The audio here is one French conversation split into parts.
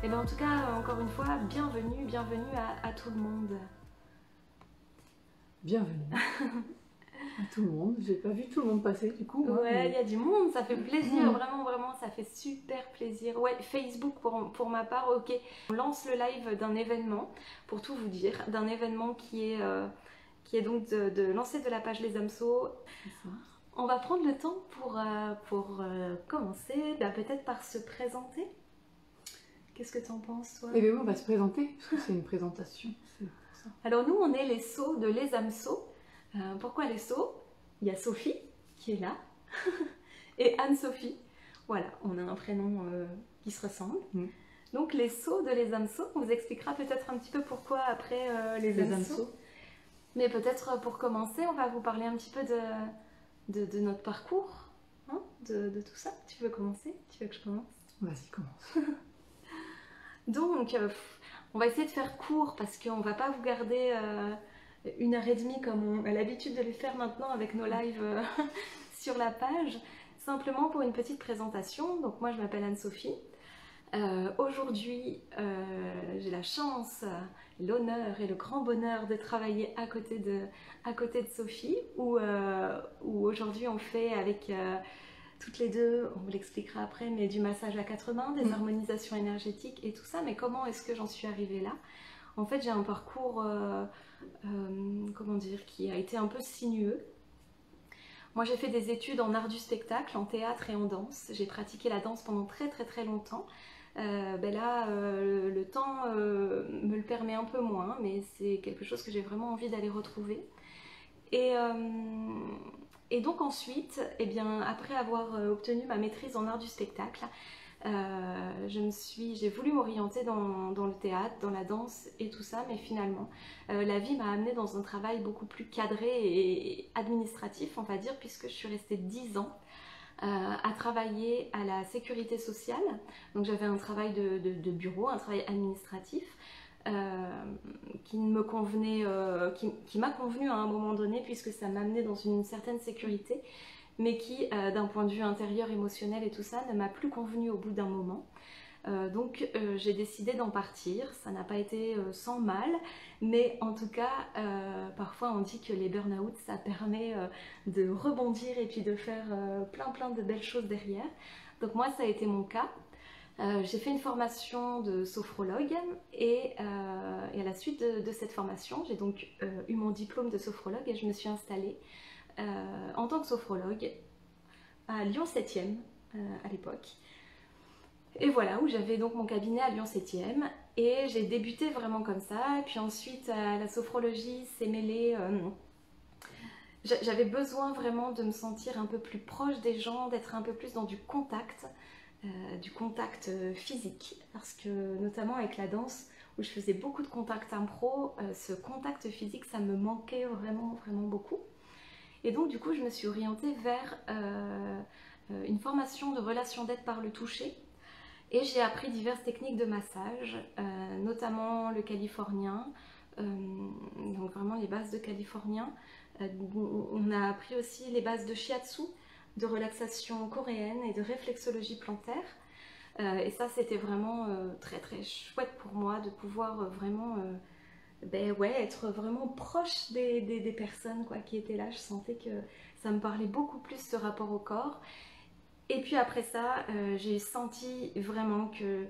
Et bien en tout cas, encore une fois, bienvenue à tout le monde. Bienvenue à tout le monde. J'ai pas vu tout le monde passer du coup. Moi, Ouais, il mais... y a du monde, ça fait plaisir, vraiment, ça fait super plaisir. Ouais, Facebook pour ma part, ok. On lance le live d'un événement, pour tout vous dire, d'un événement qui est donc de lancer de la page Les Hameçaux. On va prendre le temps pour commencer, peut-être par se présenter. Qu'est-ce que tu en penses, toi? Eh bien oui, on va se présenter, parce que c'est une présentation. Alors nous, on est les Sceaux de Les Hameçaux. Pourquoi les Sceaux? Il y a Sophie qui est là et Anne-Sophie. Voilà, on a un prénom qui se ressemble. Donc les Sceaux de Les Hameçaux, on vous expliquera peut-être un petit peu pourquoi après les Hameçaux. Mais peut-être pour commencer, on va vous parler un petit peu de notre parcours, hein, de tout ça. Tu veux commencer? Tu veux que je commence? Vas-y, commence. Donc, on va essayer de faire court parce qu'on ne va pas vous garder 1h30 comme on a l'habitude de le faire maintenant avec nos lives sur la page. Simplement pour une petite présentation. Donc moi je m'appelle Anne-Sophie. Aujourd'hui j'ai la chance, l'honneur et le grand bonheur de travailler à côté de Sophie où aujourd'hui on fait avec toutes les deux, on vous l'expliquera après, mais du massage à 4 mains, des harmonisations énergétiques et tout ça. Mais comment est-ce que j'en suis arrivée là? En fait, j'ai un parcours, comment dire, qui a été un peu sinueux. Moi, j'ai fait des études en art du spectacle, en théâtre et en danse. J'ai pratiqué la danse pendant très longtemps. Là, le temps me le permet un peu moins, mais c'est quelque chose que j'ai vraiment envie d'aller retrouver. Et donc ensuite, après avoir obtenu ma maîtrise en art du spectacle, j'ai voulu m'orienter dans le théâtre, dans la danse et tout ça, mais finalement, la vie m'a amenée dans un travail beaucoup plus cadré et administratif, on va dire, puisque je suis restée 10 ans à travailler à la sécurité sociale. Donc j'avais un travail de bureau, un travail administratif, qui me convenait, qui m'a convenu à un moment donné puisque ça m'amenait dans une certaine sécurité, mais qui d'un point de vue intérieur, émotionnel et tout ça ne m'a plus convenu au bout d'un moment. Donc j'ai décidé d'en partir. Ça n'a pas été sans mal, mais en tout cas parfois on dit que les burn-out ça permet de rebondir et puis de faire plein de belles choses derrière. Donc moi ça a été mon cas. J'ai fait une formation de sophrologue et à la suite de cette formation, j'ai donc eu mon diplôme de sophrologue et je me suis installée en tant que sophrologue à Lyon 7e à l'époque. Et voilà, où j'avais donc mon cabinet à Lyon 7e et j'ai débuté vraiment comme ça. Et puis ensuite, la sophrologie s'est mêlée. J'avais besoin vraiment de me sentir un peu plus proche des gens, d'être un peu plus dans du contact physique, parce que notamment avec la danse où je faisais beaucoup de contacts impro, ce contact physique ça me manquait vraiment beaucoup. Et donc du coup je me suis orientée vers une formation de relation d'aide par le toucher et j'ai appris diverses techniques de massage, notamment le californien, donc vraiment les bases de californien. On a appris aussi les bases de shiatsu, de relaxation coréenne et de réflexologie plantaire. Et ça, c'était vraiment très chouette pour moi de pouvoir vraiment être vraiment proche des personnes quoi, qui étaient là. Je sentais que ça me parlait beaucoup plus ce rapport au corps. Et puis après ça, j'ai senti vraiment que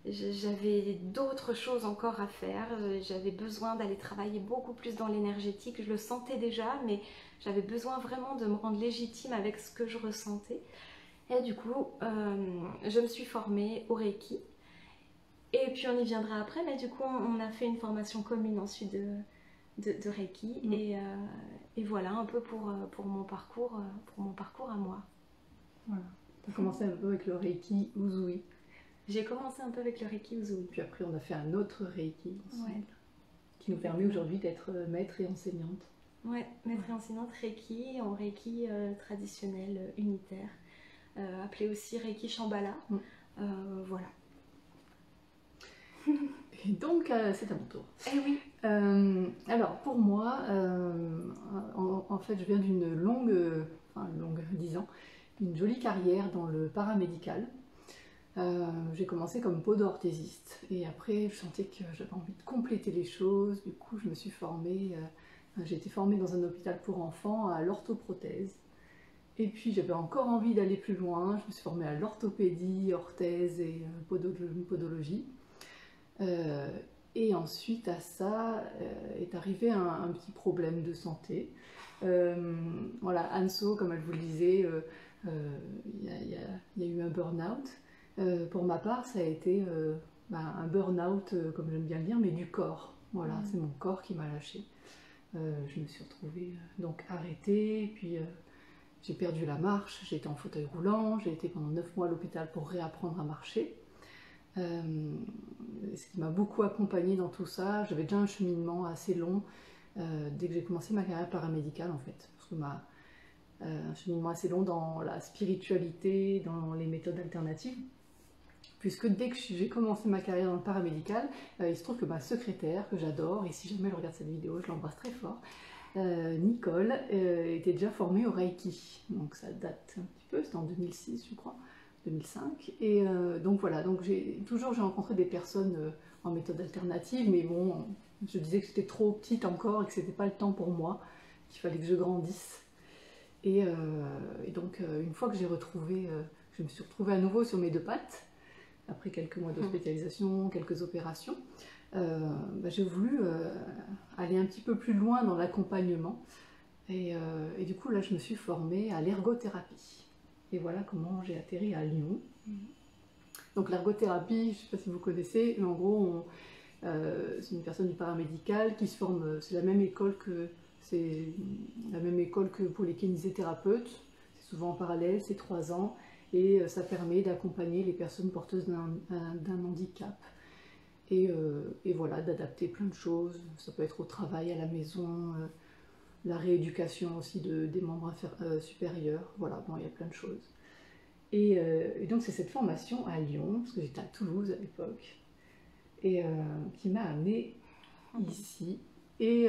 j'avais d'autres choses encore à faire. J'avais besoin d'aller travailler beaucoup plus dans l'énergétique. Je le sentais déjà, mais j'avais besoin vraiment de me rendre légitime avec ce que je ressentais. Et du coup, je me suis formée au Reiki. Et puis on y viendra après, mais du coup, on a fait une formation commune ensuite de Reiki. Et voilà un peu pour mon parcours à moi. Voilà. Tu as commencé un peu avec le Reiki Usui. J'ai commencé un peu avec le Reiki Usui. Puis après, on a fait un autre Reiki ensemble, qui nous permet aujourd'hui d'être maître et enseignante. Ouais, maître et enseignante Reiki, en Reiki traditionnel, unitaire, appelé aussi Reiki Shambhala. Voilà. Et donc, c'est à mon tour. Eh oui. Alors, pour moi, en fait, je viens d'une longue, 10 ans, une jolie carrière dans le paramédical. J'ai commencé comme podo-orthésiste et après je sentais que j'avais envie de compléter les choses. Du coup, je me suis formée, j'ai été formée dans un hôpital pour enfants à l'orthoprothèse. Et puis j'avais encore envie d'aller plus loin. Je me suis formée à l'orthopédie, orthèse et podologie. Et ensuite à ça est arrivé un petit problème de santé. Voilà, Anso, comme elle vous le disait, il y a eu un burn-out. Pour ma part, ça a été un burn-out, comme j'aime bien le dire, mais du corps. Voilà, c'est mon corps qui m'a lâché. Je me suis retrouvée donc arrêtée, puis j'ai perdu la marche, j'ai été en fauteuil roulant, j'ai été pendant 9 mois à l'hôpital pour réapprendre à marcher. Ce qui m'a beaucoup accompagnée dans tout ça. J'avais déjà un cheminement assez long dès que j'ai commencé ma carrière paramédicale en fait. Parce que un cheminement assez long dans la spiritualité, dans les méthodes alternatives. Puisque dès que j'ai commencé ma carrière dans le paramédical, il se trouve que ma secrétaire, que j'adore, et si jamais elle regarde cette vidéo, je l'embrasse très fort, Nicole, était déjà formée au Reiki. Donc ça date un petit peu, c'était en 2006 je crois. 2005. Et donc voilà, donc j'ai rencontré des personnes en méthode alternative, mais bon, je disais que j'étais trop petite encore et que c'était pas le temps pour moi, qu'il fallait que je grandisse. Et donc une fois que je me suis retrouvée à nouveau sur mes deux pattes, après quelques mois d'hospitalisation, quelques opérations, j'ai voulu aller un petit peu plus loin dans l'accompagnement. Et du coup, là, je me suis formée à l'ergothérapie. Et voilà comment j'ai atterri à Lyon. Donc l'ergothérapie, je ne sais pas si vous connaissez, mais en gros, c'est une personne du paramédical qui se forme, c'est la même école que pour les kinésithérapeutes. C'est souvent en parallèle, c'est 3 ans, et ça permet d'accompagner les personnes porteuses d'un handicap. Et voilà, d'adapter plein de choses. Ça peut être au travail, à la maison, la rééducation aussi des membres supérieurs, voilà, bon, il y a plein de choses. Et donc c'est cette formation à Lyon, parce que j'étais à Toulouse à l'époque, et qui m'a amenée ici. Et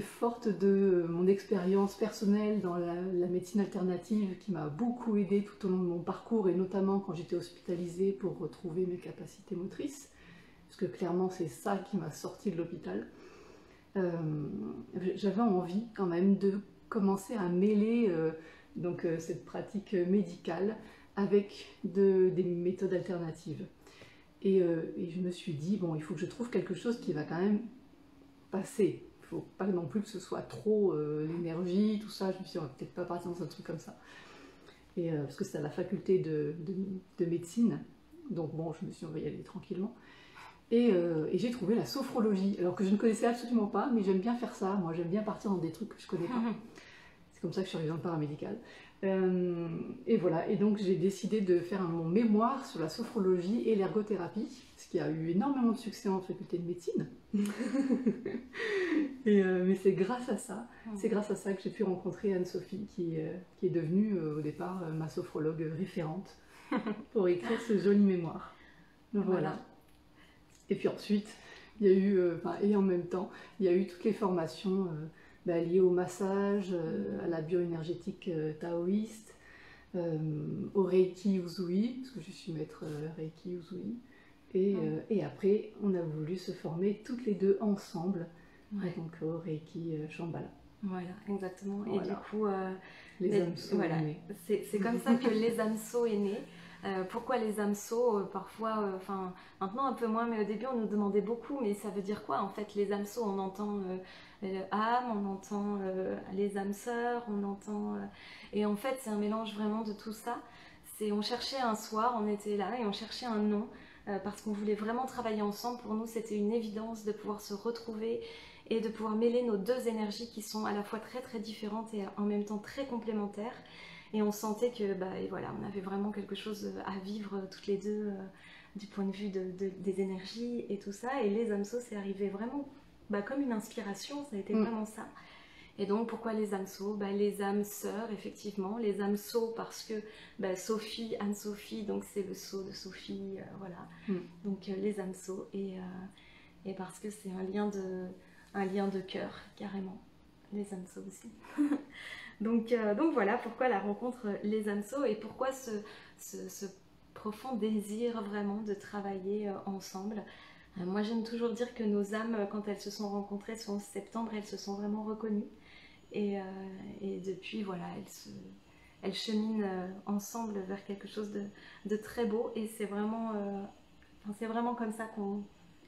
forte de mon expérience personnelle dans la médecine alternative, qui m'a beaucoup aidée tout au long de mon parcours, et notamment quand j'étais hospitalisée pour retrouver mes capacités motrices, parce que clairement c'est ça qui m'a sortie de l'hôpital. J'avais envie quand même de commencer à mêler cette pratique médicale avec des méthodes alternatives. Et je me suis dit, bon, il faut que je trouve quelque chose qui va quand même passer. Il ne faut pas non plus que ce soit trop l'énergie, tout ça. Je me suis dit, on va peut-être pas partir dans un truc comme ça. Et, parce que c'est à la faculté de médecine. Donc bon, je me suis dit, on va y aller tranquillement. Et j'ai trouvé la sophrologie, alors que je ne connaissais absolument pas, mais j'aime bien faire ça. Moi, j'aime bien partir dans des trucs que je ne connais pas. C'est comme ça que je suis arrivée dans le paramédical. Et voilà, et donc j'ai décidé de faire mon mémoire sur la sophrologie et l'ergothérapie, ce qui a eu énormément de succès en faculté de médecine. Mais c'est grâce à ça, que j'ai pu rencontrer Anne-Sophie, qui est devenue au départ ma sophrologue référente pour écrire ce joli mémoire. Voilà. Et puis ensuite, il y a eu, et en même temps, il y a eu toutes les formations liées au massage, à la bioénergétique taoïste, au Reiki Usui, parce que je suis maître Reiki Usui. Et après, on a voulu se former toutes les deux ensemble, donc au Reiki Shambhala. Voilà, exactement. Voilà. Et du coup, les AMSO est né. C'est comme ça que les AMSO est né. Pourquoi les AMSO parfois, maintenant un peu moins, mais au début on nous demandait beaucoup, mais ça veut dire quoi en fait les AMSO? On entend âme, on entend les âmes sœurs, on entend... et en fait c'est un mélange vraiment de tout ça. On cherchait un soir, on était là et on cherchait un nom parce qu'on voulait vraiment travailler ensemble. Pour nous c'était une évidence de pouvoir se retrouver et de pouvoir mêler nos deux énergies qui sont à la fois très très différentes et en même temps très complémentaires. Et on sentait que, voilà, on avait vraiment quelque chose à vivre toutes les deux du point de vue des énergies et tout ça. Et les AMSO, c'est arrivé vraiment comme une inspiration, ça a été vraiment ça. Et donc, pourquoi les AMSO? Les âmes sœurs, effectivement. Les AMSO parce que Sophie, Anne-Sophie, donc c'est le sceau de Sophie, voilà. Donc les AMSO. Et parce que c'est un lien de cœur, carrément. Les AMSO aussi. Donc voilà pourquoi la rencontre les AMSO et pourquoi ce profond désir vraiment de travailler ensemble. Moi j'aime toujours dire que nos âmes, quand elles se sont rencontrées ce 11 septembre, elles se sont vraiment reconnues. Et depuis, voilà, elles cheminent ensemble vers quelque chose de très beau. Et c'est vraiment comme ça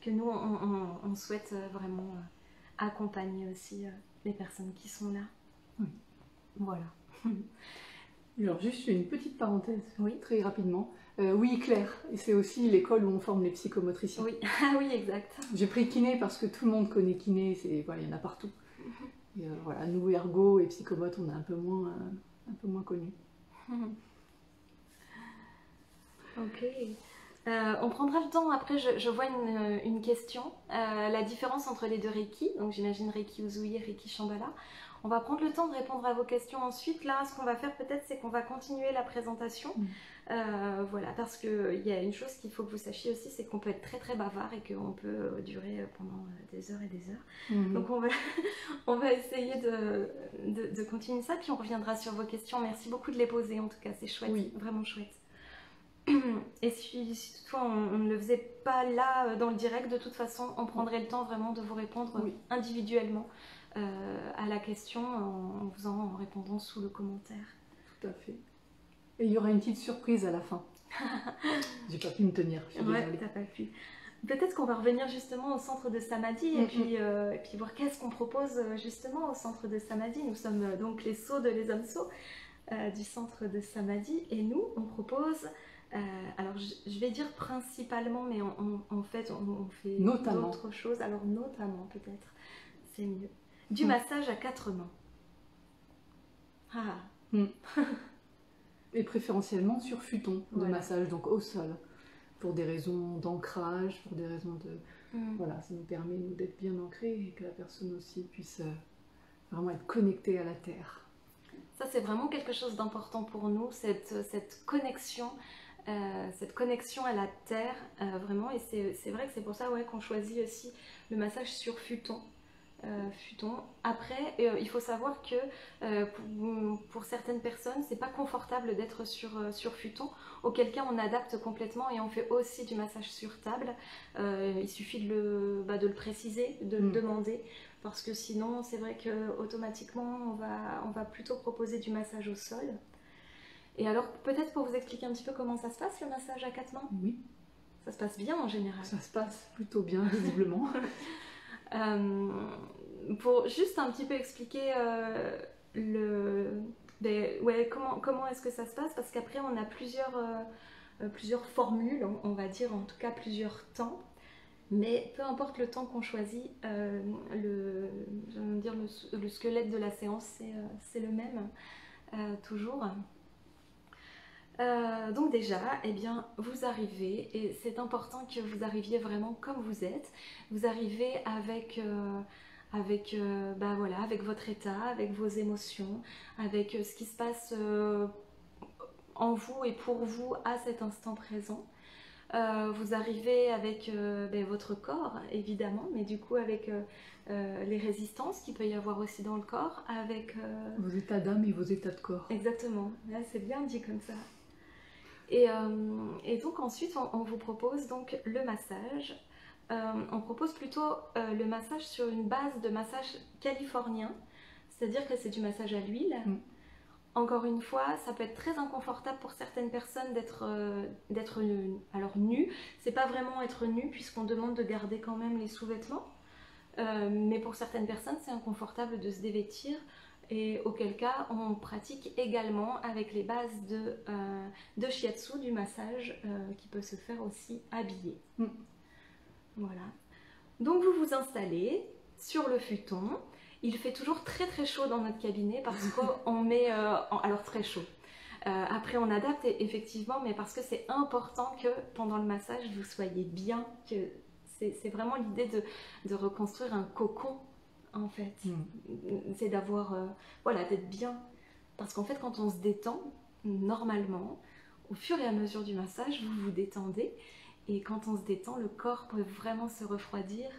que nous, on souhaite vraiment accompagner aussi les personnes qui sont là. Oui. Voilà. Alors juste une petite parenthèse, Oui. très rapidement. Oui, Claire, et c'est aussi l'école où on forme les psychomotriciens. Oui, ah oui, exact. J'ai pris kiné parce que tout le monde connaît kiné, voilà, il y en a partout. Et voilà, nous, ergo et psychomote, on est un peu moins connus. Ok. On prendra le temps, après je vois une question, la différence entre les deux Reiki, donc j'imagine Reiki Usui et Reiki Shambhala. On va prendre le temps de répondre à vos questions ensuite. Là, ce qu'on va faire peut-être, c'est qu'on va continuer la présentation. Voilà, parce qu'il y a une chose qu'il faut que vous sachiez aussi, c'est qu'on peut être très très bavard et qu'on peut durer pendant des heures et des heures. Donc on va essayer de continuer ça, puis on reviendra sur vos questions. Merci beaucoup de les poser, en tout cas, c'est chouette, oui. Vraiment chouette. Et si toutefois on ne le faisait pas là dans le direct, de toute façon, on prendrait le temps vraiment de vous répondre individuellement à la question en répondant sous le commentaire. Tout à fait. Et il y aura une petite surprise à la fin. J'ai pas pu me tenir. Ouais, t'as pas pu. Peut-être qu'on va revenir justement au centre de Samadhi et puis voir qu'est-ce qu'on propose justement au centre de Samadhi. Nous sommes donc les Sceaux de les hommes Sceaux du centre de Samadhi et nous on propose, alors je vais dire principalement, mais en fait on fait d'autres choses, alors notamment peut-être, c'est mieux, du massage à 4 mains. Et préférentiellement sur futon de massage, donc au sol, pour des raisons d'ancrage, pour des raisons de... Voilà, ça nous permet d'être bien ancrés et que la personne aussi puisse vraiment être connectée à la terre. Ça, c'est vraiment quelque chose d'important pour nous, cette connexion à la terre, vraiment. Et c'est vrai que c'est pour ça qu'on choisit aussi le massage sur futon. Après, il faut savoir que pour certaines personnes, c'est pas confortable d'être sur futon, auquel cas on adapte complètement et on fait aussi du massage sur table. Il suffit de le préciser, de le demander, parce que sinon, c'est vrai qu'automatiquement, on va plutôt proposer du massage au sol. Et alors, peut-être pour vous expliquer un petit peu comment ça se passe, le massage à 4 mains. Oui. Ça se passe bien en général. Ça se passe plutôt bien, visiblement. Pour juste un petit peu expliquer comment est-ce que ça se passe, parce qu'après on a plusieurs formules, on va dire, en tout cas plusieurs temps, mais peu importe le temps qu'on choisit, le squelette de la séance c'est le même, toujours. Donc déjà, eh bien, vous arrivez, et c'est important que vous arriviez vraiment comme vous êtes. Vous arrivez avec votre état, avec vos émotions, avec ce qui se passe en vous et pour vous à cet instant présent. Vous arrivez avec votre corps, évidemment, mais du coup avec les résistances qu'il peut y avoir aussi dans le corps, avec... Vos états d'âme et vos états de corps. Exactement, là c'est bien dit comme ça. Et donc ensuite on vous propose donc le massage. On propose plutôt le massage sur une base de massage californien, c'est-à-dire que c'est du massage à l'huile. Encore une fois, ça peut être très inconfortable pour certaines personnes d'être nues. C'est pas vraiment être nu puisqu'on demande de garder quand même les sous-vêtements. Mais pour certaines personnes, c'est inconfortable de se dévêtir. Et auquel cas, on pratique également avec les bases de shiatsu, du massage, qui peut se faire aussi habillé. Voilà. Donc vous vous installez sur le futon. Il fait toujours très très chaud dans notre cabinet parce qu'on met... alors très chaud. Après on adapte effectivement, mais parce que c'est important que pendant le massage vous soyez bien. C'est vraiment l'idée de reconstruire un cocon en fait. C'est d'avoir... d'être bien. Parce qu'en fait quand on se détend, normalement, au fur et à mesure du massage, vous vous détendez. Et quand on se détend, le corps peut vraiment se refroidir.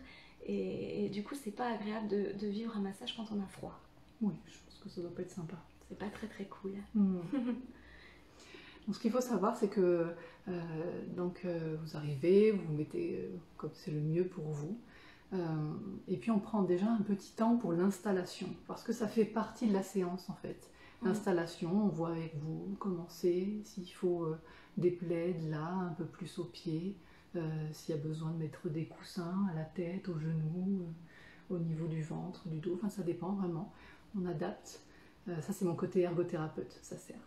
Et du coup, c'est pas agréable de vivre un massage quand on a froid. Oui, je pense que ça doit pas être sympa. C'est pas très très cool. Donc ce qu'il faut savoir, c'est que vous arrivez, vous vous mettez comme c'est le mieux pour vous. Et puis on prend déjà un petit temps pour l'installation, parce que ça fait partie de la séance en fait. L'installation, on voit avec vous commencer, s'il faut des plaids là, un peu plus aux pieds, s'il y a besoin de mettre des coussins à la tête, aux genoux, au niveau du ventre, du dos, enfin ça dépend vraiment, on adapte. Ça c'est mon côté ergothérapeute, ça sert.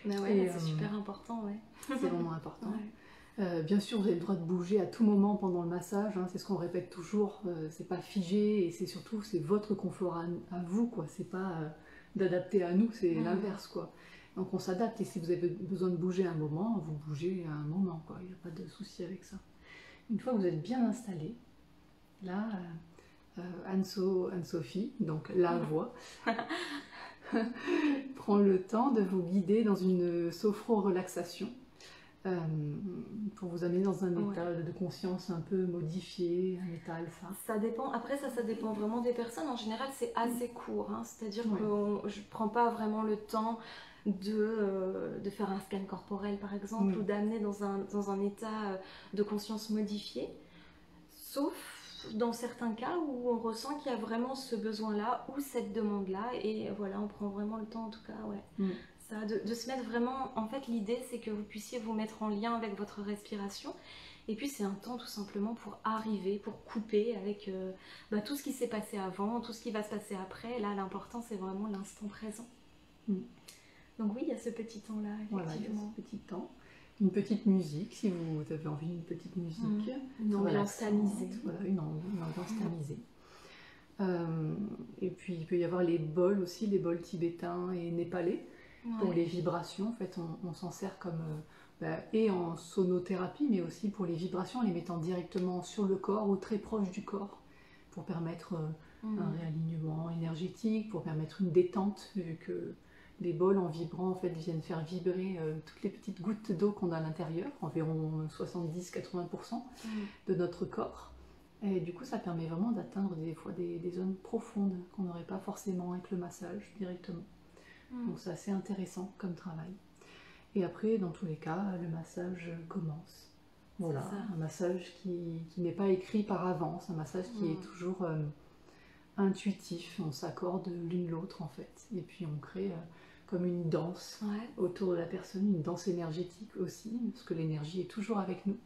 Mais ouais, c'est super important, ouais. C'est vraiment important. Ouais. Bien sûr, vous avez le droit de bouger à tout moment pendant le massage, hein, c'est ce qu'on répète toujours, c'est pas figé et c'est surtout c'est votre confort à vous, quoi. C'est pas d'adapter à nous, c'est l'inverse, quoi. Donc on s'adapte et si vous avez besoin de bouger à un moment, vous bougez à un moment, quoi. Il n'y a pas de souci avec ça. Une fois que vous êtes bien installé, là, Anne-Sophie, donc la voix, prend le temps de vous guider dans une sophro-relaxation. Pour vous amener dans un état de conscience un peu modifié, un état alpha. Ça dépend, après ça dépend vraiment des personnes. En général, c'est assez court, hein. C'est-à-dire que je ne prends pas vraiment le temps de faire un scan corporel, par exemple, ou d'amener dans un état de conscience modifié, sauf dans certains cas où on ressent qu'il y a vraiment ce besoin-là ou cette demande-là, et voilà, on prend vraiment le temps, en tout cas, ça, de se mettre vraiment, en fait l'idée c'est que vous puissiez vous mettre en lien avec votre respiration, et puis c'est un temps tout simplement pour arriver, pour couper avec tout ce qui s'est passé avant, tout ce qui va se passer après. Là l'important c'est vraiment l'instant présent. Donc oui, il y a ce petit temps là, effectivement. Voilà, il y a ce petit temps. Une petite musique, si vous avez envie d'une petite musique. Une ambiance tamisée. Voilà, une ambiance tamisée. Et puis il peut y avoir les bols aussi, les bols tibétains et népalais. Pour les vibrations, en fait, on s'en sert comme et en sonothérapie, mais aussi pour les vibrations, en les mettant directement sur le corps ou très proche du corps, pour permettre un réalignement énergétique, pour permettre une détente, vu que les bols en vibrant en fait viennent faire vibrer toutes les petites gouttes d'eau qu'on a à l'intérieur, environ 70-80% de notre corps. Et du coup, ça permet vraiment d'atteindre des fois des zones profondes qu'on n'aurait pas forcément avec le massage directement. Donc c'est assez intéressant comme travail. Et après, dans tous les cas, le massage commence. Voilà, un massage qui n'est pas écrit par avance, un massage qui est toujours intuitif. On s'accorde l'une l'autre en fait. Et puis on crée comme une danse autour de la personne, une danse énergétique aussi, parce que l'énergie est toujours avec nous.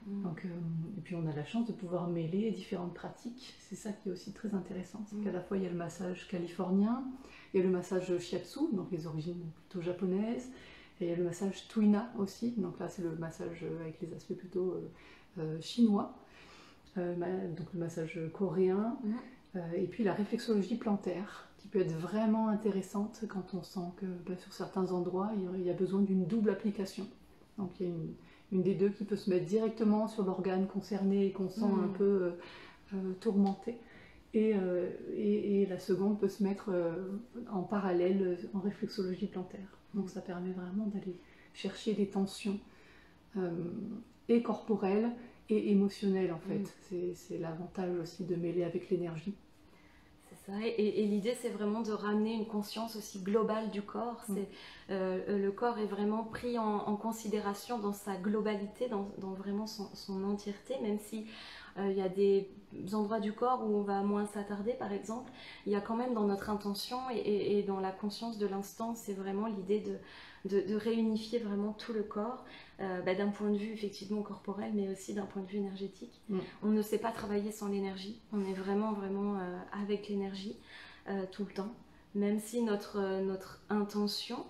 Donc, et puis on a la chance de pouvoir mêler différentes pratiques. C'est ça qui est aussi très intéressant, c'est qu'à la fois il y a le massage californien, il y a le massage shiatsu, donc les origines plutôt japonaises, et il y a le massage tuina aussi, donc là c'est le massage avec les aspects plutôt chinois, donc le massage coréen, et puis la réflexologie plantaire, qui peut être vraiment intéressante quand on sent que sur certains endroits il y a besoin d'une double application. Donc il y a une des deux qui peut se mettre directement sur l'organe concerné et qu'on sent un peu tourmenté. Et la seconde peut se mettre en parallèle en réflexologie plantaire. Donc ça permet vraiment d'aller chercher des tensions et corporelles et émotionnelles en fait. C'est l'avantage aussi de mêler avec l'énergie. C'est ça, et l'idée c'est vraiment de ramener une conscience aussi globale du corps. Le corps est vraiment pris en considération dans sa globalité, dans vraiment son entièreté, même si il y a des endroits du corps où on va moins s'attarder par exemple, il y a quand même dans notre intention et dans la conscience de l'instant, c'est vraiment l'idée de réunifier vraiment tout le corps, d'un point de vue effectivement corporel, mais aussi d'un point de vue énergétique. On ne sait pas travailler sans l'énergie, on est vraiment avec l'énergie tout le temps, même si notre intention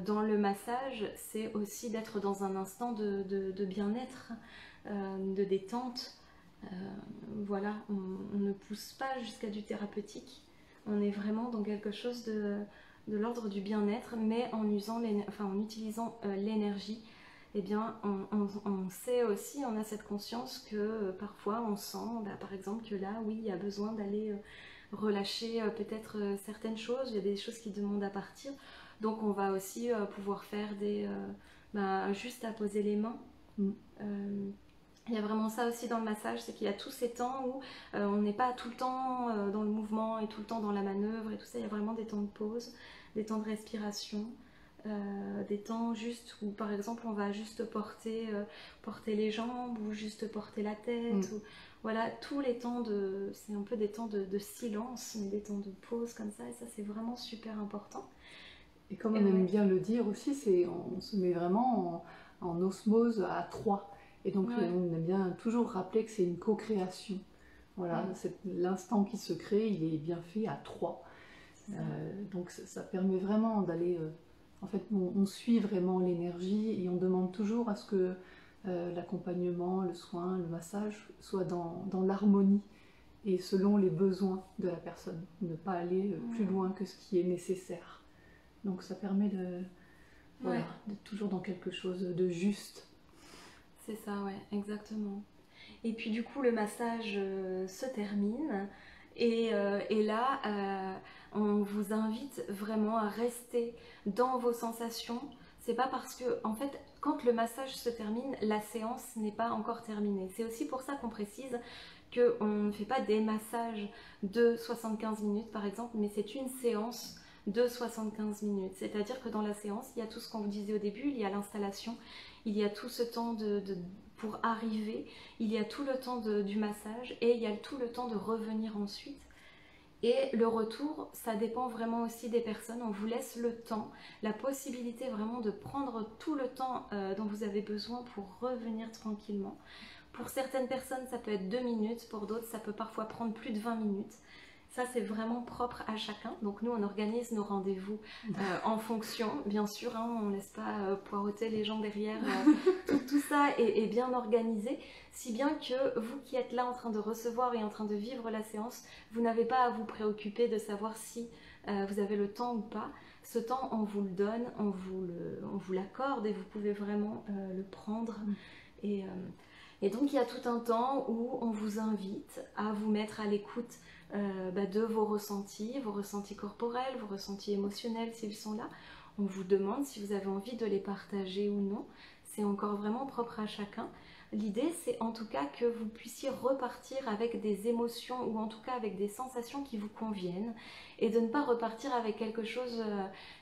dans le massage, c'est aussi d'être dans un instant de bien-être, de détente. Voilà, on ne pousse pas jusqu'à du thérapeutique, on est vraiment dans quelque chose de l'ordre du bien-être, mais en utilisant l'énergie. Eh bien, on sait aussi, on a cette conscience que parfois on sent, par exemple, que là, oui, il y a besoin d'aller relâcher peut-être certaines choses, il y a des choses qui demandent à partir, donc on va aussi pouvoir faire juste à poser les mains. Il y a vraiment ça aussi dans le massage, c'est qu'il y a tous ces temps où on n'est pas tout le temps dans le mouvement et tout le temps dans la manœuvre et tout ça, il y a vraiment des temps de pause, des temps de respiration, des temps juste où par exemple on va juste porter les jambes ou juste porter la tête. Ou, voilà, tous les temps c'est un peu des temps de silence, mais des temps de pause comme ça, et ça c'est vraiment super important. Et comme on aime bien le dire aussi, on se met vraiment en osmose à trois. Et donc on aime bien toujours rappeler que c'est une co-création. Voilà, l'instant qui se crée, il est bien fait à trois. Donc ça permet vraiment d'aller... en fait, on suit vraiment l'énergie et on demande toujours à ce que l'accompagnement, le soin, le massage soit dans l'harmonie et selon les besoins de la personne. Ne pas aller plus loin que ce qui est nécessaire. Donc ça permet d'être toujours dans quelque chose de juste. C'est ça, ouais, exactement. Et puis du coup, le massage se termine. Et là, on vous invite vraiment à rester dans vos sensations. C'est pas parce que, en fait, quand le massage se termine, la séance n'est pas encore terminée. C'est aussi pour ça qu'on précise qu'on ne fait pas des massages de 75 minutes, par exemple, mais c'est une séance de 75 minutes. C'est-à-dire que dans la séance, il y a tout ce qu'on vous disait au début, il y a l'installation, il y a tout ce temps pour arriver, il y a tout le temps du massage et il y a tout le temps de revenir ensuite. Et le retour, ça dépend vraiment aussi des personnes. On vous laisse le temps, la possibilité vraiment de prendre tout le temps dont vous avez besoin pour revenir tranquillement. Pour certaines personnes, ça peut être 2 minutes, pour d'autres, ça peut parfois prendre plus de 20 minutes. Ça, c'est vraiment propre à chacun. Donc nous, on organise nos rendez-vous en fonction, bien sûr, hein, on ne laisse pas poireauter les gens derrière. Tout ça est bien organisé, si bien que vous qui êtes là en train de recevoir et en train de vivre la séance, vous n'avez pas à vous préoccuper de savoir si vous avez le temps ou pas. Ce temps, on vous le donne, on vous l'accorde et vous pouvez vraiment le prendre. Et donc, il y a tout un temps où on vous invite à vous mettre à l'écoute de vos ressentis corporels, vos ressentis émotionnels s'ils sont là. On vous demande si vous avez envie de les partager ou non. C'est encore vraiment propre à chacun. L'idée, c'est en tout cas que vous puissiez repartir avec des émotions ou en tout cas avec des sensations qui vous conviennent et de ne pas repartir avec quelque chose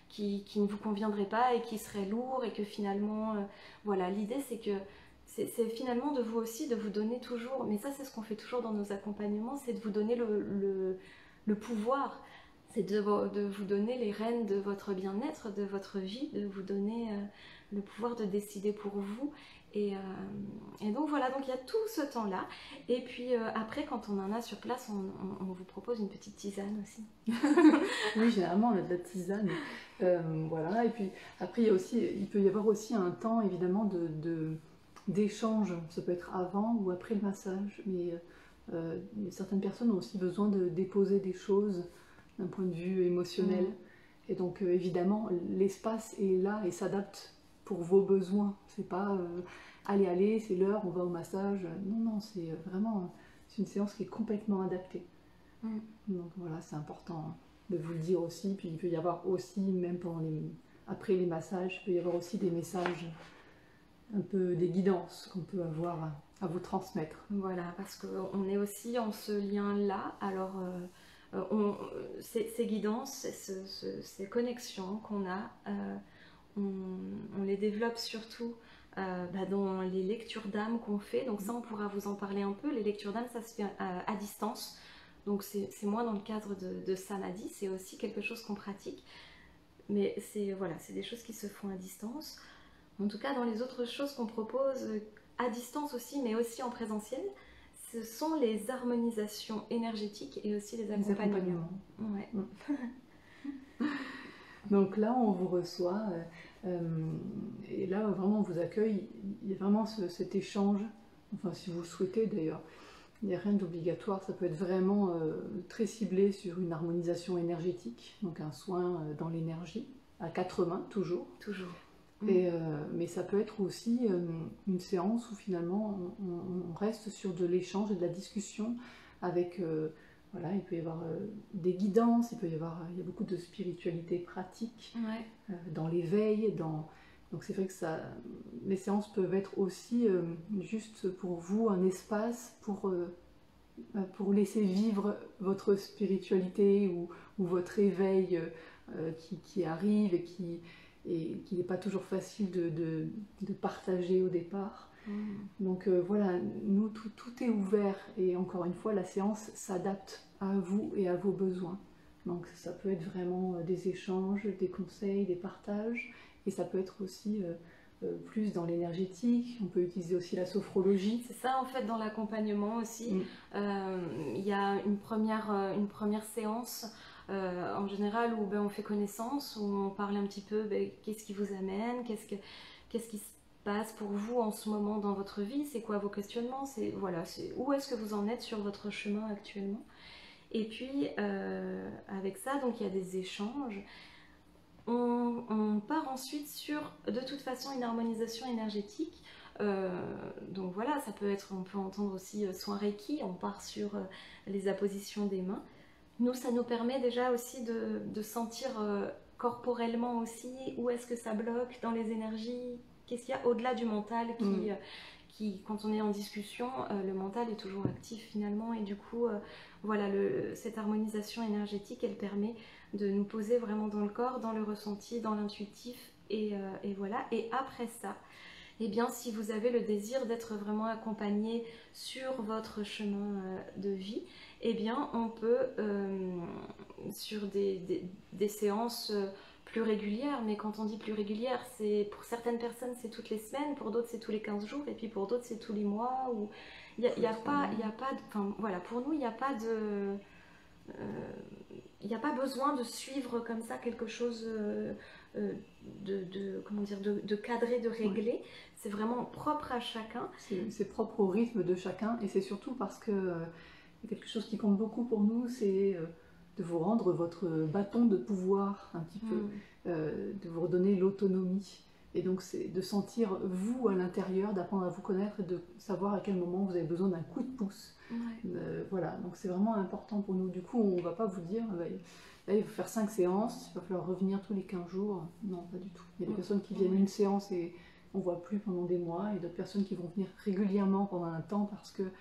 qui ne vous conviendrait pas et qui serait lourd et que finalement, voilà, l'idée c'est que c'est finalement de vous aussi, de vous donner toujours, mais ça c'est ce qu'on fait toujours dans nos accompagnements, c'est de vous donner le pouvoir, c'est de vous donner les rênes de votre bien-être, de votre vie, de vous donner le pouvoir de décider pour vous. Et donc voilà, donc il y a tout ce temps-là. Et puis après, quand on en a sur place, on vous propose une petite tisane aussi. Oui, généralement on a de la tisane. Voilà, et puis après il peut y avoir aussi un temps évidemment d'échange. Ça peut être avant ou après le massage, mais certaines personnes ont aussi besoin de déposer des choses d'un point de vue émotionnel. Et donc évidemment l'espace est là et s'adapte pour vos besoins. C'est pas allez, c'est l'heure, on va au massage. Non, c'est vraiment une séance qui est complètement adaptée. Donc voilà, c'est important de vous le dire aussi. Puis il peut y avoir aussi, même après les massages, il peut y avoir aussi des messages, un peu des guidances qu'on peut avoir à vous transmettre. Voilà, parce qu'on est aussi en ce lien-là. Alors, ces guidances, ces connexions qu'on a, on les développe surtout dans les lectures d'âme qu'on fait. Donc ça, on pourra vous en parler un peu. Les lectures d'âme, ça se fait à distance. Donc c'est moins dans le cadre de Samadhi, c'est aussi quelque chose qu'on pratique. Mais c'est des choses qui se font à distance. En tout cas, dans les autres choses qu'on propose à distance aussi, mais aussi en présentiel, ce sont les harmonisations énergétiques et aussi les accompagnements. Ouais. Donc là, on vous reçoit, et là, vraiment, on vous accueille. Il y a vraiment cet échange, enfin, si vous le souhaitez d'ailleurs. Il n'y a rien d'obligatoire, ça peut être vraiment très ciblé sur une harmonisation énergétique, donc un soin dans l'énergie, à 4 mains, toujours. Mais ça peut être aussi une séance où finalement on reste sur de l'échange et de la discussion avec, voilà, il peut y avoir des guidances, il y a beaucoup de spiritualité pratique dans l'éveil, donc c'est vrai que les séances peuvent être aussi juste pour vous un espace pour laisser vivre votre spiritualité ou votre éveil qui arrive et et qu'il n'est pas toujours facile de partager au départ. Donc voilà, nous, tout est ouvert et encore une fois, la séance s'adapte à vous et à vos besoins. Donc ça peut être vraiment des échanges, des conseils, des partages, et ça peut être aussi plus dans l'énergétique. On peut utiliser aussi la sophrologie. C'est ça en fait dans l'accompagnement aussi. Il y a une première séance en général où on fait connaissance, où on parle un petit peu qu'est-ce qui vous amène, qu'est-ce qui se passe pour vous en ce moment dans votre vie, c'est quoi vos questionnements, voilà, où est-ce que vous en êtes sur votre chemin actuellement. Et puis avec ça, donc il y a des échanges. On part ensuite sur de toute façon une harmonisation énergétique. Donc voilà, ça peut être, on peut entendre aussi soin Reiki, on part sur les appositions des mains. Nous, ça nous permet déjà aussi de sentir corporellement aussi où est-ce que ça bloque dans les énergies, qu'est-ce qu'il y a au-delà du mental qui, quand on est en discussion, le mental est toujours actif finalement, et du coup, voilà, cette harmonisation énergétique, elle permet de nous poser vraiment dans le corps, dans le ressenti, dans l'intuitif, et voilà. Et après ça, eh bien, si vous avez le désir d'être vraiment accompagné sur votre chemin de vie, eh bien, on peut, sur des séances plus régulières, mais quand on dit plus régulières, c'est pour certaines personnes c'est toutes les semaines, pour d'autres c'est tous les 15 jours, et puis pour d'autres c'est tous les mois. Il n'y a pas de... Enfin, voilà, pour nous, il n'y a pas de... il n'y a pas besoin de suivre comme ça quelque chose comment dire, de cadré, de réglé. C'est vraiment propre à chacun. C'est propre au rythme de chacun, et c'est surtout parce que quelque chose qui compte beaucoup pour nous, c'est de vous rendre votre bâton de pouvoir un petit peu, de vous redonner l'autonomie. Et donc c'est de sentir vous à l'intérieur, d'apprendre à vous connaître et de savoir à quel moment vous avez besoin d'un coup de pouce. Voilà, donc c'est vraiment important pour nous. Du coup, on ne va pas vous dire, là, il faut faire 5 séances, il va falloir revenir tous les 15 jours. Non, pas du tout. Il y a des personnes qui viennent une séance et on ne voit plus pendant des mois, et d'autres personnes qui vont venir régulièrement pendant un temps parce qu'il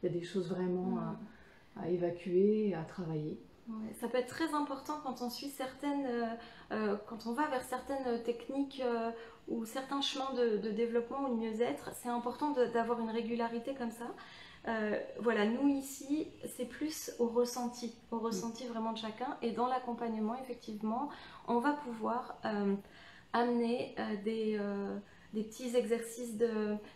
y a des choses vraiment à évacuer, à travailler. Ouais, ça peut être très important quand on suit quand on va vers certaines techniques ou certains chemins de développement ou de mieux-être. C'est important d'avoir une régularité comme ça. Voilà, nous ici, c'est plus au ressenti vraiment de chacun. Et dans l'accompagnement, effectivement, on va pouvoir amener des petits exercices,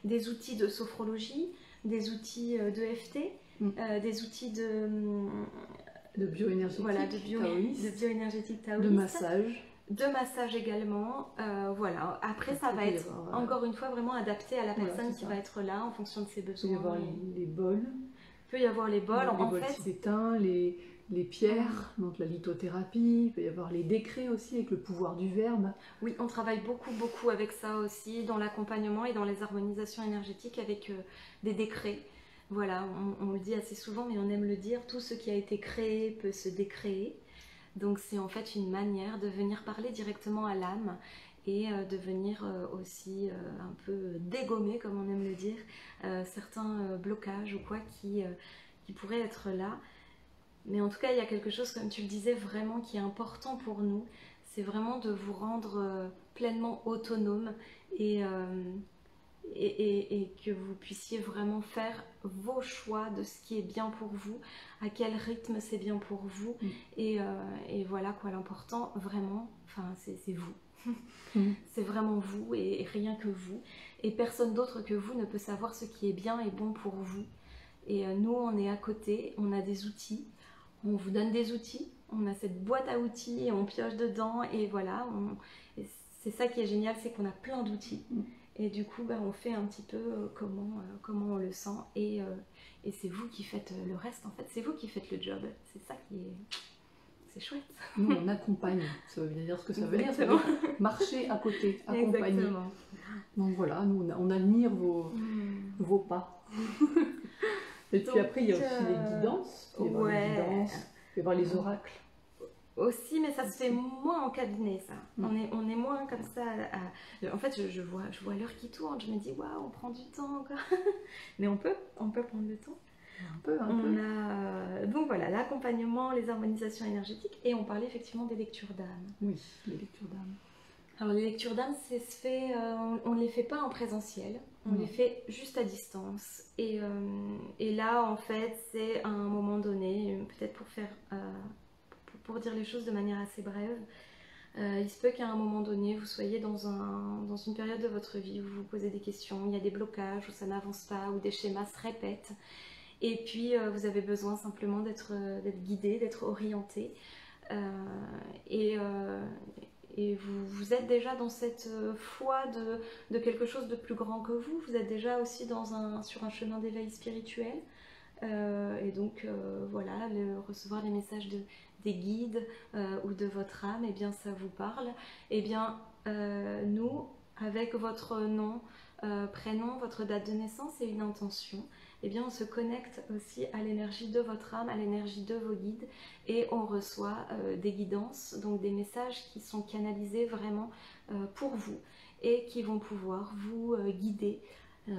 des outils de sophrologie, des outils d'EFT, des outils de bioénergétique, voilà, de bioénergétique taoïste, de massage également, voilà. Après ça va être encore une fois vraiment adapté à la personne qui va être là en fonction de ses besoins. Il peut y avoir les bols, en bols fait tibétains, les pierres, donc la lithothérapie, il peut y avoir les décrets aussi avec le pouvoir du verbe. Oui, on travaille beaucoup avec ça aussi dans l'accompagnement et dans les harmonisations énergétiques avec des décrets. Voilà, on le dit assez souvent, mais on aime le dire, tout ce qui a été créé peut se décréer. Donc c'est en fait une manière de venir parler directement à l'âme et de venir aussi un peu dégommer, comme on aime le dire, certains blocages ou quoi qui pourraient être là. Mais en tout cas, il y a quelque chose, comme tu le disais, vraiment qui est important pour nous. C'est vraiment de vous rendre pleinement autonome et que vous puissiez vraiment faire vos choix de ce qui est bien pour vous, à quel rythme c'est bien pour vous, et voilà quoi, l'important vraiment, enfin c'est vous, c'est vraiment vous et rien que vous, et personne d'autre que vous ne peut savoir ce qui est bien et bon pour vous. Et nous on est à côté, on a des outils, on vous donne des outils, on a cette boîte à outils et on pioche dedans, et voilà, c'est ça qui est génial, c'est qu'on a plein d'outils. Et du coup, on fait un petit peu comment on le sent, et c'est vous qui faites le reste, en fait. C'est vous qui faites le job. C'est ça qui est... C'est chouette. Nous, on accompagne. Ça veut bien dire ce que ça veut dire. Marcher à côté, accompagner. Exactement. Donc voilà, nous, on admire vos pas. Et puis après, il y a aussi les guidances. Il peut y avoir les oracles. Aussi, mais ça se fait moins en cabinet, ça. On est moins comme ça. En fait, je vois l'heure qui tourne, je me dis waouh, on prend du temps encore. Mais on peut prendre le temps. Un peu. Donc voilà, l'accompagnement, les harmonisations énergétiques, et on parlait effectivement des lectures d'âme. Oui, les lectures d'âme. Alors les lectures d'âme, on ne les fait pas en présentiel, on les fait juste à distance. Et là, en fait, c'est à un moment donné, peut-être pour dire les choses de manière assez brève, il se peut qu'à un moment donné, vous soyez dans une période de votre vie où vous vous posez des questions, il y a des blocages, où ça n'avance pas, où des schémas se répètent. Et puis, vous avez besoin simplement d'être guidé, d'être orienté. Et vous êtes déjà dans cette foi de quelque chose de plus grand que vous. Vous êtes déjà aussi sur un chemin d'éveil spirituel. Et donc, voilà, recevoir les messages des guides ou de votre âme, eh bien, ça vous parle. Eh bien, nous, avec votre nom, prénom, votre date de naissance et une intention, eh bien, on se connecte aussi à l'énergie de votre âme, à l'énergie de vos guides, et on reçoit des guidances, donc des messages qui sont canalisés vraiment pour vous et qui vont pouvoir vous guider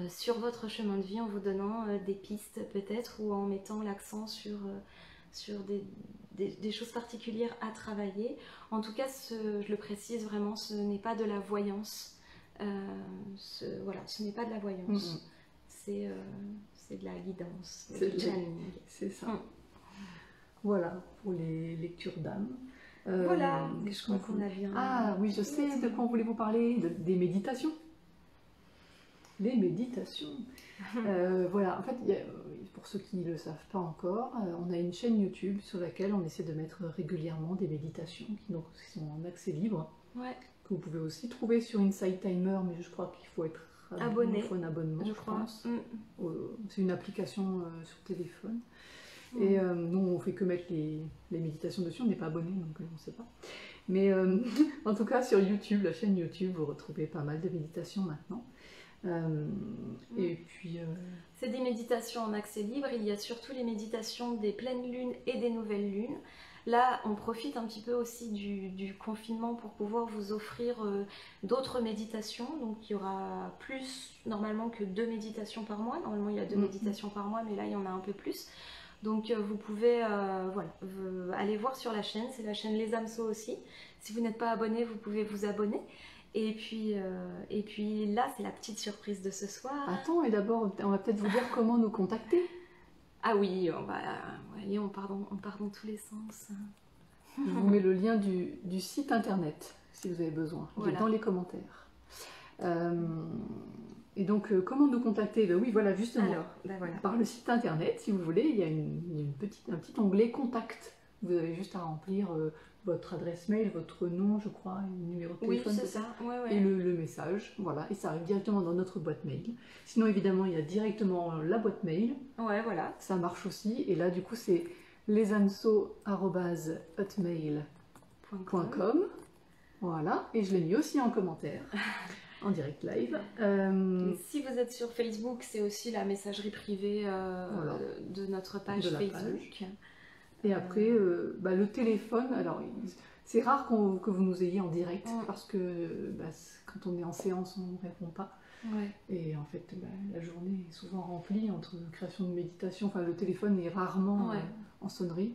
sur votre chemin de vie en vous donnant des pistes peut-être ou en mettant l'accent sur des choses particulières à travailler. En tout cas, je le précise vraiment, ce n'est pas de la voyance. Voilà, ce n'est pas de la voyance. C'est de la guidance, du channeling. C'est ça. Voilà, pour les lectures d'âme. Voilà, je crois qu'on a bien... Ah oui, je sais de quoi voulez-vous parler, des méditations. Les méditations. Voilà, en fait, pour ceux qui ne le savent pas encore, on a une chaîne YouTube sur laquelle on essaie de mettre régulièrement des méditations qui sont en accès libre. Ouais. Que vous pouvez aussi trouver sur Insight Timer, mais je crois qu'il faut être abonné. Il faut un abonnement, je pense. C'est une application sur téléphone. Et nous, on fait que mettre les méditations dessus, on n'est pas abonné, donc on ne sait pas. Mais en tout cas, sur YouTube, la chaîne YouTube, vous retrouvez pas mal de méditations maintenant. Et puis... C'est des méditations en accès libre, il y a surtout les méditations des pleines lunes et des nouvelles lunes. Là, on profite un petit peu aussi du confinement pour pouvoir vous offrir d'autres méditations. Donc, il y aura plus normalement que 2 méditations par mois. Normalement, il y a 2 méditations par mois, mais là, il y en a un peu plus. Donc, vous pouvez aller voir sur la chaîne. C'est la chaîne Les Hameçaux aussi. Si vous n'êtes pas abonné, vous pouvez vous abonner. Et puis là, c'est la petite surprise de ce soir. Attends, et d'abord, on va peut-être vous dire comment nous contacter. Ah oui, on part dans tous les sens. Je vous mets le lien du site internet, si vous avez besoin. Il est dans les commentaires. Et donc, comment nous contacter? Oui, voilà, justement. Alors, voilà. Par le site internet, si vous voulez, il y a un petit onglet Contact. Vous avez juste à remplir votre adresse mail, votre nom, je crois, et le numéro de téléphone. Oui, c'est ça. Ouais. Et le message, voilà, et ça arrive directement dans notre boîte mail. Sinon, évidemment, il y a directement la boîte mail. Ouais, voilà. Ça marche aussi. Et là, du coup, c'est leshameçaux@hotmail.com. Voilà, et je l'ai mis aussi en commentaire. En direct live. Si vous êtes sur Facebook, c'est aussi la messagerie privée de notre page Facebook. Et après, le téléphone, alors c'est rare que vous nous ayez en direct parce que quand on est en séance, on ne répond pas. Ouais. Et en fait, la journée est souvent remplie entre création de méditation. Enfin, le téléphone est rarement en sonnerie.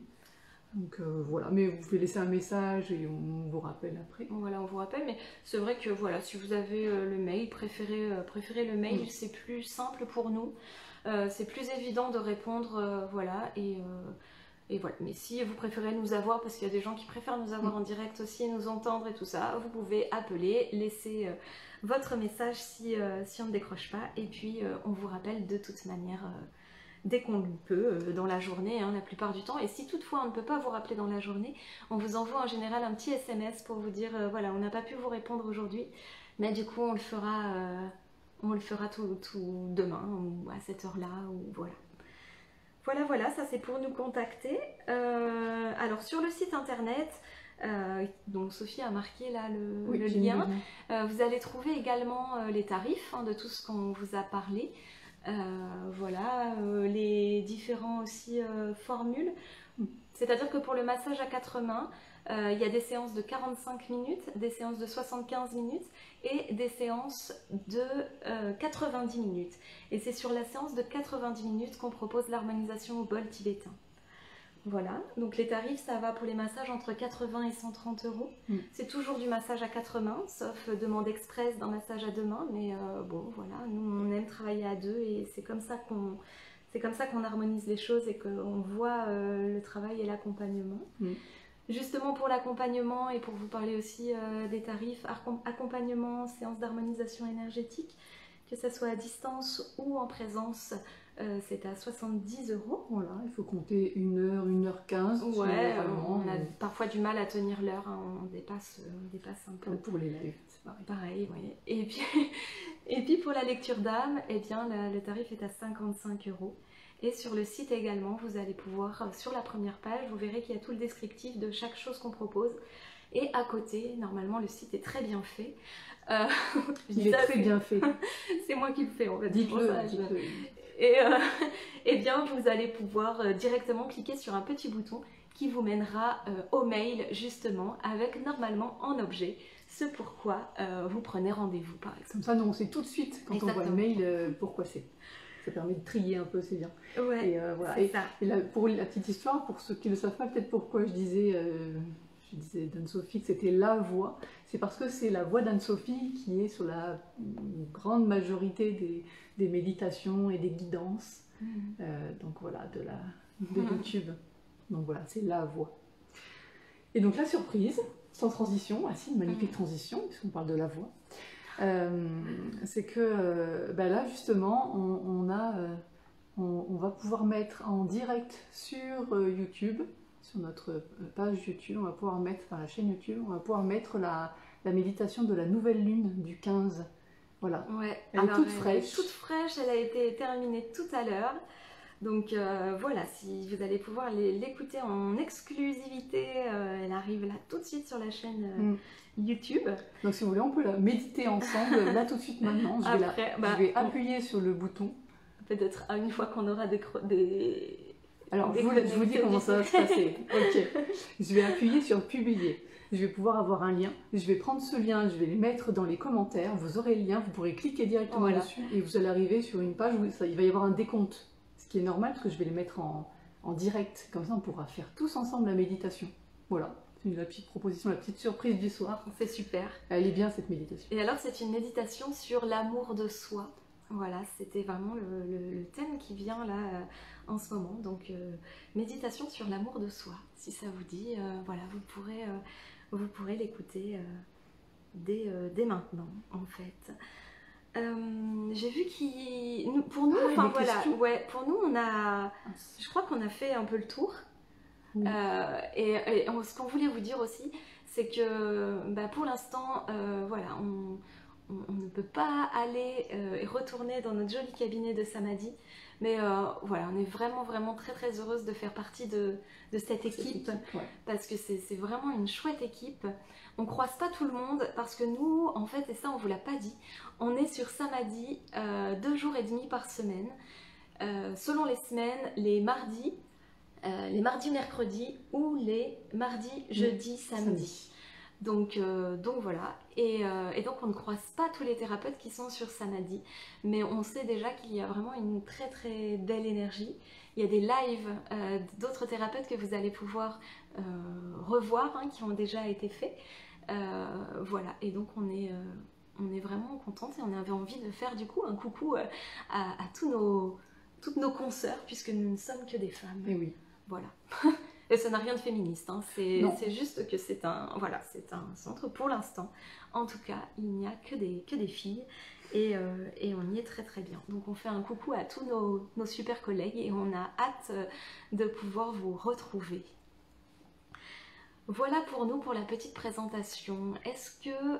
Donc voilà, mais vous pouvez laisser un message et on vous rappelle après. Voilà, on vous rappelle, mais c'est vrai que voilà, si vous avez le mail, préférez le mail, c'est plus simple pour nous, c'est plus évident de répondre, voilà, et voilà. Mais si vous préférez nous avoir, parce qu'il y a des gens qui préfèrent nous avoir en direct aussi et nous entendre et tout ça, vous pouvez appeler, laisser votre message si on ne décroche pas, et puis on vous rappelle de toute manière dès qu'on le peut, dans la journée, la plupart du temps. Et si toutefois on ne peut pas vous rappeler dans la journée, on vous envoie en général un petit SMS pour vous dire, voilà, on n'a pas pu vous répondre aujourd'hui, mais du coup on le fera tout demain, ou à cette heure-là, ou voilà. Voilà, ça c'est pour nous contacter. Alors sur le site internet, donc Sophie a marqué là le lien, vous allez trouver également les tarifs de tout ce qu'on vous a parlé. Voilà, les différents aussi formules. C'est-à-dire que pour le massage à 4 mains, il y a des séances de 45 minutes, des séances de 75 minutes et des séances de 90 minutes. Et c'est sur la séance de 90 minutes qu'on propose l'harmonisation au bol tibétain. Voilà, donc les tarifs, ça va pour les massages entre 80 et 130 euros. C'est toujours du massage à 4 mains, sauf demande express d'un massage à 2 mains. Mais bon, voilà, nous, on aime travailler à 2 et c'est comme ça qu'on harmonise les choses et qu'on voit le travail et l'accompagnement. Justement pour l'accompagnement et pour vous parler aussi des tarifs, accompagnement, séance d'harmonisation énergétique, que ce soit à distance ou en présence, c'est à 70 euros. Voilà, il faut compter 1h15. Ouais, on a parfois du mal à tenir l'heure, hein, on dépasse un peu. Comme pour les lives, c'est pareil. Pareil, oui. Et puis pour la lecture d'âme, eh bien, le tarif est à 55 euros. Et sur le site également, vous allez pouvoir, sur la première page, vous verrez qu'il y a tout le descriptif de chaque chose qu'on propose. Et à côté, normalement, le site est très bien fait. Il est très bien fait. C'est moi qui le fais, en fait. Dites-le. Et bien, vous allez pouvoir directement cliquer sur un petit bouton qui vous mènera au mail, justement, avec normalement en objet ce pourquoi vous prenez rendez-vous, par exemple. Comme ça, nous, on sait tout de suite, quand on voit le mail, pourquoi c'est. Ça permet de trier un peu, c'est bien. Ouais, et voilà. c'est ça. Et là, pour la petite histoire, pour ceux qui ne le savent pas, peut-être pourquoi je disais d'Anne-Sophie que c'était la voix, c'est parce que c'est la voix d'Anne-Sophie qui est sur la grande majorité des méditations et des guidances. Donc voilà, de YouTube. Donc voilà, c'est la voix. Et donc la surprise, sans transition, une magnifique transition, puisqu'on parle de la voix. C'est que là justement on va pouvoir mettre en direct sur YouTube, sur notre page YouTube, on va pouvoir mettre, enfin la chaîne YouTube, on va pouvoir mettre la méditation de la nouvelle lune du 15. Voilà. Ouais, elle est toute fraîche. Toute fraîche, elle a été terminée tout à l'heure. Donc voilà, si vous allez pouvoir l'écouter en exclusivité, elle arrive là tout de suite sur la chaîne YouTube. Donc si vous voulez, on peut la méditer ensemble, là tout de suite maintenant. Je vais appuyer sur le bouton. Peut-être une fois qu'on aura Alors je vous dis comment ça va se passer. Ok, je vais appuyer sur publier. Je vais pouvoir avoir un lien. Je vais prendre ce lien, je vais le mettre dans les commentaires. Vous aurez le lien, vous pourrez cliquer directement dessus et vous allez arriver sur une page où il va y avoir un décompte. Ce qui est normal parce que je vais les mettre en direct. Comme ça, on pourra faire tous ensemble la méditation. Voilà, c'est la petite proposition, la petite surprise du soir. C'est super. Elle est bien cette méditation. Et alors, c'est une méditation sur l'amour de soi. Voilà, c'était vraiment le thème qui vient là en ce moment. Donc, méditation sur l'amour de soi. Si ça vous dit, voilà, vous pourrez l'écouter dès maintenant, en fait. J'ai vu pour nous, enfin voilà, pour nous je crois qu'on a fait un peu le tour. Et ce qu'on voulait vous dire aussi, c'est que pour l'instant, voilà, on ne peut pas aller et retourner dans notre joli cabinet de Samadhi, mais voilà, on est vraiment vraiment très très heureuse de faire partie de cette équipe, parce que c'est vraiment une chouette équipe. On croise pas tout le monde parce que nous, en fait, et ça on vous l'a pas dit, on est sur Samadhi 2 jours et demi par semaine, selon les semaines, les mardis, mercredis ou les mardis, jeudis, samedis. Donc voilà, et donc on ne croise pas tous les thérapeutes qui sont sur Samadhi, mais on sait déjà qu'il y a vraiment une très très belle énergie. Il y a des lives d'autres thérapeutes que vous allez pouvoir revoir, qui ont déjà été faits. Voilà, et donc on est vraiment contente et on avait envie de faire du coup un coucou à toutes nos consoeurs, puisque nous ne sommes que des femmes. Et oui. Voilà. Et ça n'a rien de féministe, c'est juste que c'est un centre pour l'instant. En tout cas, il n'y a que des filles et on y est très très bien. Donc on fait un coucou à tous nos super collègues et on a hâte de pouvoir vous retrouver. Voilà pour nous, pour la petite présentation. Est-ce que,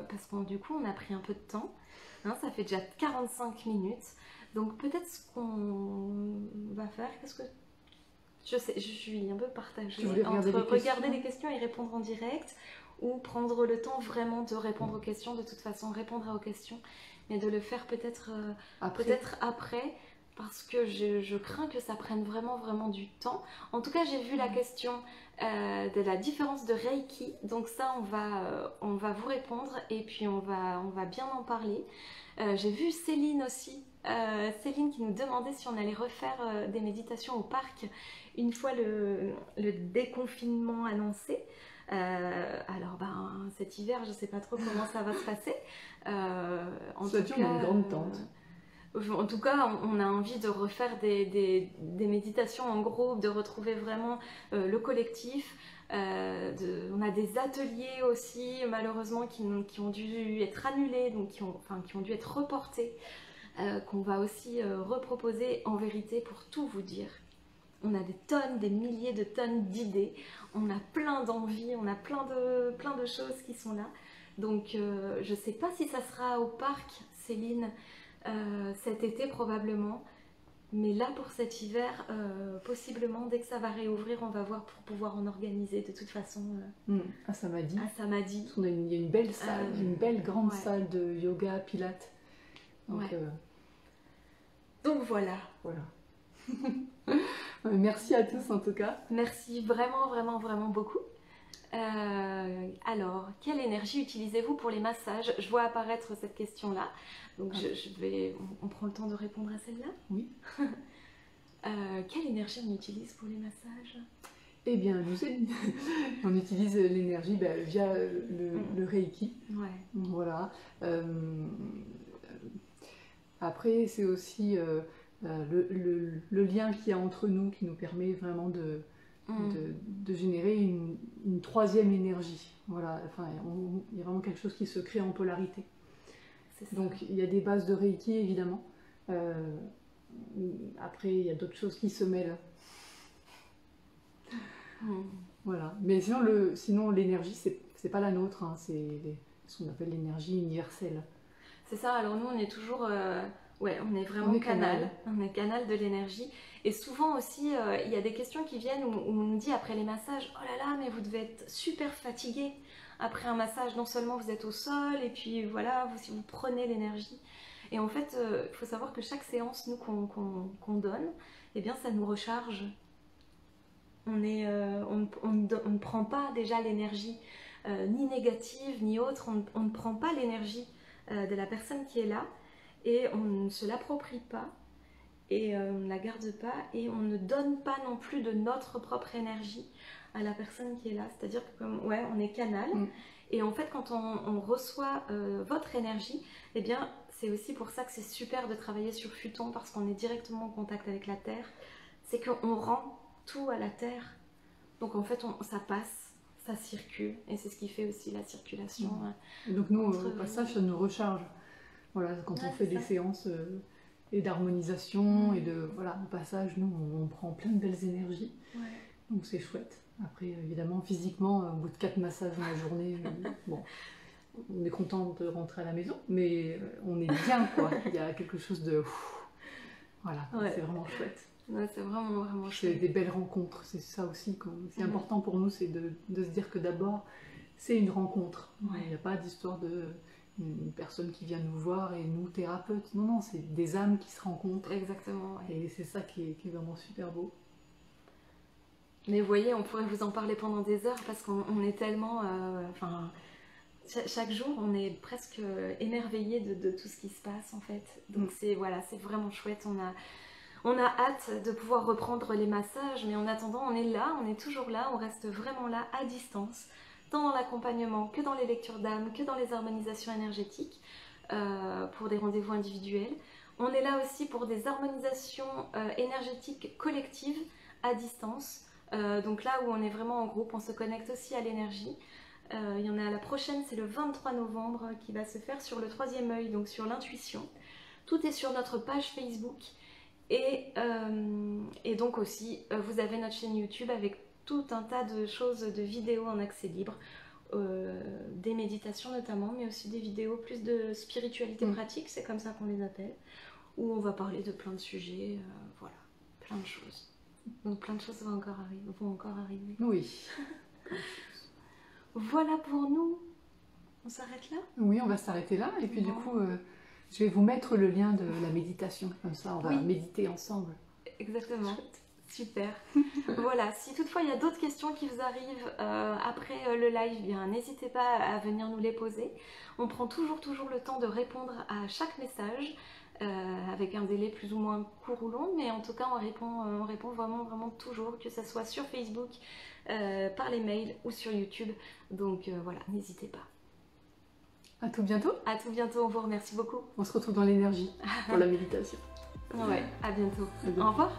parce que du coup on a pris un peu de temps, ça fait déjà 45 minutes, donc peut-être ce qu'on va faire, je suis un peu partagée entre regarder les questions et répondre en direct, ou prendre le temps vraiment de répondre aux questions. De toute façon, répondre aux questions, mais de le faire peut-être après, parce que je crains que ça prenne vraiment vraiment du temps. En tout cas, j'ai vu la question de la différence de Reiki, donc ça on va vous répondre et puis on va bien en parler. J'ai vu Céline aussi Céline qui nous demandait si on allait refaire des méditations au parc une fois le déconfinement annoncé. Alors cet hiver, je ne sais pas trop comment ça va se passer. On a une grande tente. En tout cas, on a envie de refaire des méditations en groupe, de retrouver vraiment le collectif. On a des ateliers aussi, malheureusement, qui ont dû être annulés, donc qui ont dû être reportés, qu'on va aussi reproposer en vérité pour tout vous dire. On a des tonnes, des milliers de tonnes d'idées, on a plein d'envies, on a plein de choses qui sont là. Donc je ne sais pas si ça sera au parc, Céline, cet été probablement, mais là pour cet hiver, possiblement dès que ça va réouvrir, on va voir pour pouvoir en organiser de toute façon. À Samadhi. À Samadhi. Il y a une belle salle, une belle grande salle de yoga, pilates. Donc voilà. Merci à tous en tout cas. Merci vraiment beaucoup. Alors, quelle énergie utilisez-vous pour les massages? Je vois apparaître cette question-là. Donc on prend le temps de répondre à celle-là? Oui. Quelle énergie on utilise pour les massages? Eh bien, on utilise l'énergie via le Reiki. Ouais. Voilà. Après, c'est aussi le lien qu'il y a entre nous qui nous permet vraiment de générer une troisième énergie. Voilà. Enfin, il y a vraiment quelque chose qui se crée en polarité. Donc, il y a des bases de Reiki, évidemment. Après, il y a d'autres choses qui se mêlent. Voilà. Mais sinon l'énergie, c'est pas la nôtre, hein. C'est ce qu'on appelle l'énergie universelle. C'est ça. Alors nous, on est toujours... on est vraiment canal. On est canal de l'énergie. Et souvent aussi, il y a des questions qui viennent où on nous dit après les massages, oh là là, mais vous devez être super fatigué. Après un massage, non seulement vous êtes au sol, et puis voilà, si vous prenez l'énergie. Et en fait, il faut savoir que chaque séance, nous, qu'on donne, eh bien, ça nous recharge. On ne prend pas déjà l'énergie ni négative, ni autre. On ne prend pas l'énergie de la personne qui est là, et on ne se l'approprie pas, et on ne la garde pas, et on ne donne pas non plus de notre propre énergie à la personne qui est là. C'est-à-dire que on est canal, et en fait quand on reçoit votre énergie, eh bien c'est aussi pour ça que c'est super de travailler sur Futon, parce qu'on est directement en contact avec la Terre. C'est qu'on rend tout à la Terre, donc en fait ça passe, ça circule, et c'est ce qui fait aussi la circulation. Donc nous, au passage, ça nous recharge. Voilà, quand on fait des séances et d'harmonisation et au passage, nous on prend plein de belles énergies. Donc c'est chouette. Après, évidemment, physiquement, au bout de 4 massages dans la journée, on est content de rentrer à la maison, mais on est bien, quoi. Il y a quelque chose de... Voilà, c'est vraiment chouette. C'est vraiment chouette. C'est des belles rencontres, c'est ça aussi. C'est important pour nous, c'est de se dire que d'abord, c'est une rencontre. Il n'y a pas d'histoire de... une personne qui vient nous voir et nous thérapeutes. Non, c'est des âmes qui se rencontrent. Exactement. Et c'est ça qui est vraiment super beau. Mais vous voyez, on pourrait vous en parler pendant des heures, parce qu'on est tellement... chaque jour, on est presque émerveillé de tout ce qui se passe, en fait. Donc c'est vraiment chouette. On a hâte de pouvoir reprendre les massages, mais en attendant, on est là, on est toujours là, on reste vraiment là, à distance, tant dans l'accompagnement que dans les lectures d'âme, que dans les harmonisations énergétiques, pour des rendez-vous individuels. On est là aussi pour des harmonisations énergétiques collectives à distance. Donc là où on est vraiment en groupe, on se connecte aussi à l'énergie. Il y en a la prochaine, c'est le 23 novembre, qui va se faire sur le 3e œil, donc sur l'intuition. Tout est sur notre page Facebook. Et donc aussi, vous avez notre chaîne YouTube avec tout un tas de choses, de vidéos en accès libre, des méditations notamment, mais aussi des vidéos plus de spiritualité pratique, c'est comme ça qu'on les appelle, où on va parler de plein de sujets, voilà, plein de choses. Donc plein de choses vont encore arriver. Oui. Voilà pour nous. On s'arrête là? Oui, on va s'arrêter là, et puis du coup... je vais vous mettre le lien de la méditation, comme ça on va méditer ensemble. Exactement, super. Voilà, si toutefois il y a d'autres questions qui vous arrivent après le live, bien n'hésitez pas à venir nous les poser. On prend toujours le temps de répondre à chaque message. avec un délai plus ou moins court ou long, mais en tout cas on répond vraiment toujours, que ce soit sur Facebook, par les mails ou sur YouTube. Donc voilà, n'hésitez pas. À tout bientôt. À tout bientôt, on vous remercie beaucoup. On se retrouve dans l'énergie pour la méditation. Ouais, à bientôt. À bientôt. Au revoir.